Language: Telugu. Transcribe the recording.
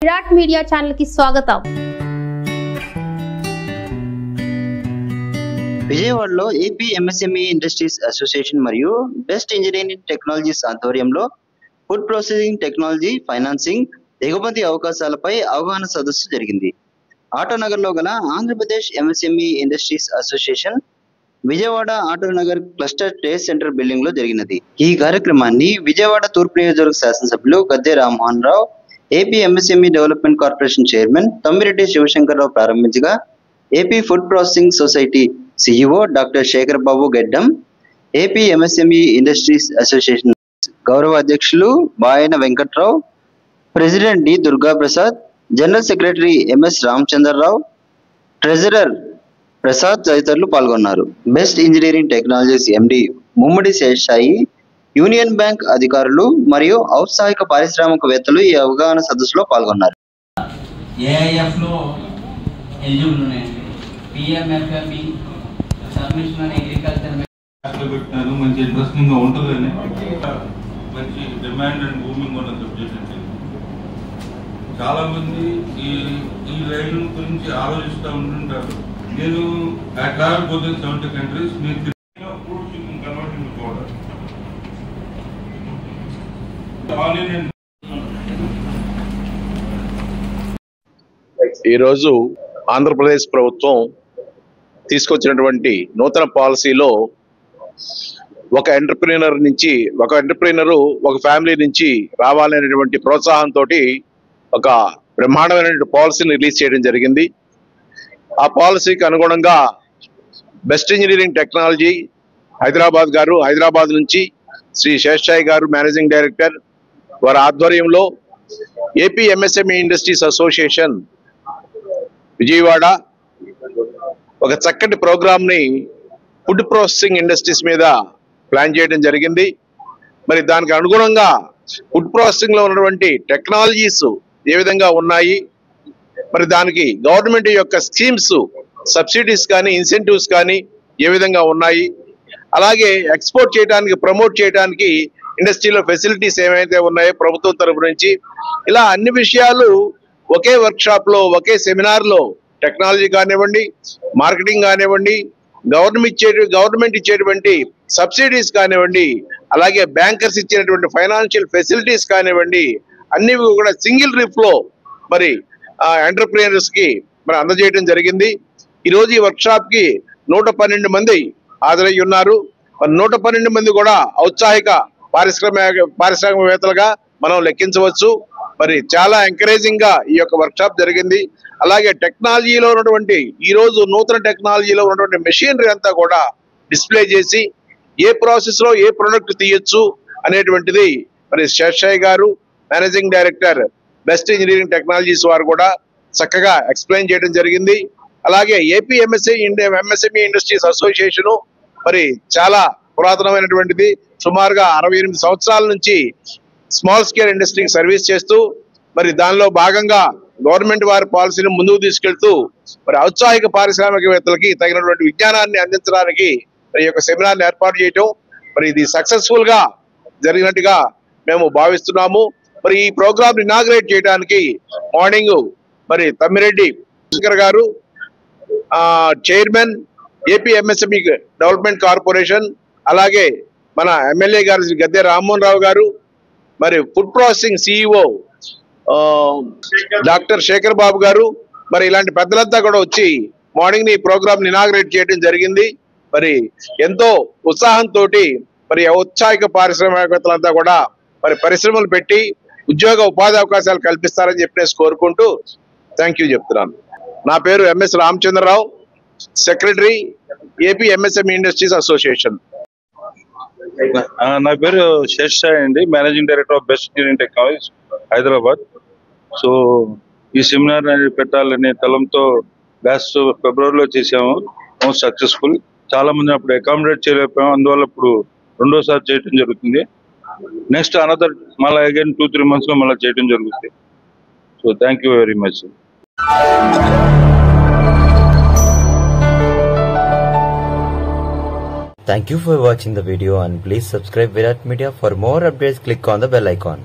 విరాట్ మీడియా ఛానల్ కి స్వాగతం. విజయవాడలో ఏపీ ఎంఎస్ఎంఈ ఇండస్ట్రీస్ అసోసియేషన్ మరియు బెస్ట్ ఇంజనీరింగ్ టెక్నాలజీస్ ఆధ్వర్యంలో ఫుడ్ ప్రాసెసింగ్ టెక్నాలజీ, ఫైనాన్సింగ్, ఎగుమతి అవకాశాలపై అవగాహన సదస్సు జరిగింది. ఆటోనగర్లో గల Andhra Pradesh MSME industries association Vijayawada Autonagar cluster trade centre building లో జరిగినది. ఈ కార్యక్రమాన్ని విజయవాడ తూర్పు నియోజకవర్గ శాసనసభ్యులు Gadde Rammohan Rao, AP MSME development corporation chairman Thammireddy Sivasankar Rao ప్రారంభించగా, AP food processing society CEO doctor Sekhar Babu Geddam, AP MSME industries association గౌరవ అధ్యక్షులు Bayana Venkatrao, president D Durga Prasad, general secretary MS Ramachandra Rao, treasurer Prasad తదితరులు పాల్గొన్నారు. Best engineering technologies MD Mummadi Seshai, union bank అధికారులు మరియు ఔత్సాహిక పారిశ్రామికవేత్తలు ఈ అవగాహన సదస్సులో పాల్గొన్నారు. మంచి ఇంట్రెస్టింగ్ గా ఉంటుందని, మంచి డిమాండ్ అండ్ బూమింగ్ ఉన్న సబ్జెక్ట్ అంటే చాలా మంది ఈ లైన్ గురించి ఆలోచిస్తూ ఉంటుంటారు. నేను I travel both in 70 countries. మీరు fruits you can convert into powder. ఈరోజు ఆంధ్రప్రదేశ్ ప్రభుత్వం తీసుకొచ్చినటువంటి నూతన పాలసీలో ఒక ఎంటర్ప్రీనర్ ఒక ఫ్యామిలీ నుంచి రావాలనేటువంటి ప్రోత్సాహంతో ఒక బ్రహ్మాండమైనటువంటి పాలసీని రిలీజ్ చేయడం జరిగింది. ఆ పాలసీకి అనుగుణంగా బెస్ట్ ఇంజనీరింగ్ టెక్నాలజీ హైదరాబాద్ నుంచి శ్రీ శేషాయి గారు మేనేజింగ్ డైరెక్టర్ వారి ఆధ్వర్యంలో AP MSME industries association Vijayawada ఒక చక్కటి ప్రోగ్రామ్ని ఫుడ్ ప్రాసెసింగ్ ఇండస్ట్రీస్ మీద ప్లాన్ చేయడం జరిగింది. మరి దానికి అనుగుణంగా ఫుడ్ ప్రాసెసింగ్ లో ఉన్నటువంటి టెక్నాలజీస్ ఏ విధంగా ఉన్నాయి, మరి దానికి గవర్నమెంట్ యొక్క స్కీమ్స్, సబ్సిడీస్ కానీ ఇన్సెంటివ్స్ కానీ ఏ విధంగా ఉన్నాయి, అలాగే ఎక్స్పోర్ట్ చేయడానికి, ప్రమోట్ చేయడానికి ఇండస్ట్రీలో ఫెసిలిటీస్ ఏమైతే ఉన్నాయో ప్రభుత్వం తరఫు నుంచి, ఇలా అన్ని విషయాలు ఒకే వర్క్షాప్ లో, ఒకే సెమినార్ లో టెక్నాలజీ కానివ్వండి, మార్కెటింగ్ కానివ్వండి, గవర్నమెంట్ ఇచ్చేటువంటి సబ్సిడీస్ కానివ్వండి, అలాగే బ్యాంకర్స్ ఇచ్చినటువంటి ఫైనాన్షియల్ ఫెసిలిటీస్ కానివ్వండి, అన్ని కూడా సింగిల్ రిప్ లో మరి ఎంటర్ప్రీనర్స్ కి మరి అందజేయడం జరిగింది. ఈరోజు ఈ వర్క్ షాప్ కి 112 మంది హాజరయ్యి ఉన్నారు. మరి 112 మంది కూడా ఔత్సాహిక పారిశ్రామికవేత్తలుగా మనం లెక్కించవచ్చు. మరి చాలా ఎంకరేజింగ్ గా ఈ యొక్క వర్క్ షాప్ జరిగింది. అలాగే టెక్నాలజీలో ఉన్నటువంటి ఈరోజు నూతన టెక్నాలజీలో ఉన్నటువంటి మెషినరీ అంతా కూడా డిస్ప్లే చేసి ఏ ప్రాసెస్ లో ఏ ప్రొడక్ట్ తీయొచ్చు అనేటువంటిది మరి శేషాయి గారు managing director best engineering technologies వారు కూడా చక్కగా ఎక్స్ప్లెయిన్ చేయడం జరిగింది. అలాగే ఏపీ ఎంఎస్ఎంఈ ఇండస్ట్రీస్ అసోసియేషన్ మరి చాలా పురాతనమైనటువంటిది. సుమారుగా 68 సంవత్సరాల నుంచి స్మాల్ స్కేల్ ఇండస్ట్రీకి సర్వీస్ చేస్తూ మరి దానిలో భాగంగా గవర్నమెంట్ వారి పాలసీని ముందుకు తీసుకెళ్తూ మరి ఔత్సాహిక పారిశ్రామికవేత్తలకి తగినటువంటి విజ్ఞానాన్ని అందించడానికి మరి ఈ యొక్క సెమినార్ని ఏర్పాటు చేయటం మరి ఇది సక్సెస్ఫుల్ గా జరిగినట్టుగా మేము భావిస్తున్నాము. మరి ఈ ప్రోగ్రామ్ ఇనాగ్రేట్ చేయడానికి మార్నింగ్ మరి తమ్మిరెడ్డి శంకర్ గారు, chairman AP MSME development corporation, అలాగే మన ఎమ్మెల్యే గారు గద్దె రామ్మోహన్ రావు గారు, మరి food processing CEO doctor Sekhar Babu గారు, మరి ఇలాంటి పెద్దలంతా కూడా వచ్చి మార్నింగ్ ఈ ప్రోగ్రామ్ ఇనాగ్రేట్ చేయడం జరిగింది. మరి ఎంతో ఉత్సాహంతో మరి ఔత్సాహిక పారిశ్రామికవేత్తలంతా కూడా మరి పరిశ్రమలు పెట్టి ఉపాధి అవకాశాలు కల్పిస్తారని చెప్పేసి కోరుకుంటూ థ్యాంక్ యూ చెప్తున్నాను. నా పేరు MS Ramachandrarao, secretary AP MSME industries association. నా పేరు శేషాయి అండి, managing director of best engineering technology Hyderabad. So ఈ సెమినార్ అనేది పెట్టాలనే తలంతో లాస్ట్ ఫిబ్రవరిలో చేసాము. Most successful. చాలా మంది అప్పుడు అకామిడేట్ చేయలేకపోయాము, అందువల్ల ఇప్పుడు రెండోసారి చేయడం జరుగుతుంది. నెక్స్ట్ అనదర్ మళ్ళీ అగైన్ 2-3 months లో మళ్ళీ చేయడం జరుగుతుంది. So thank you very much. Thank you for watching the video and please subscribe Virat Media. For more updates, click on the bell icon.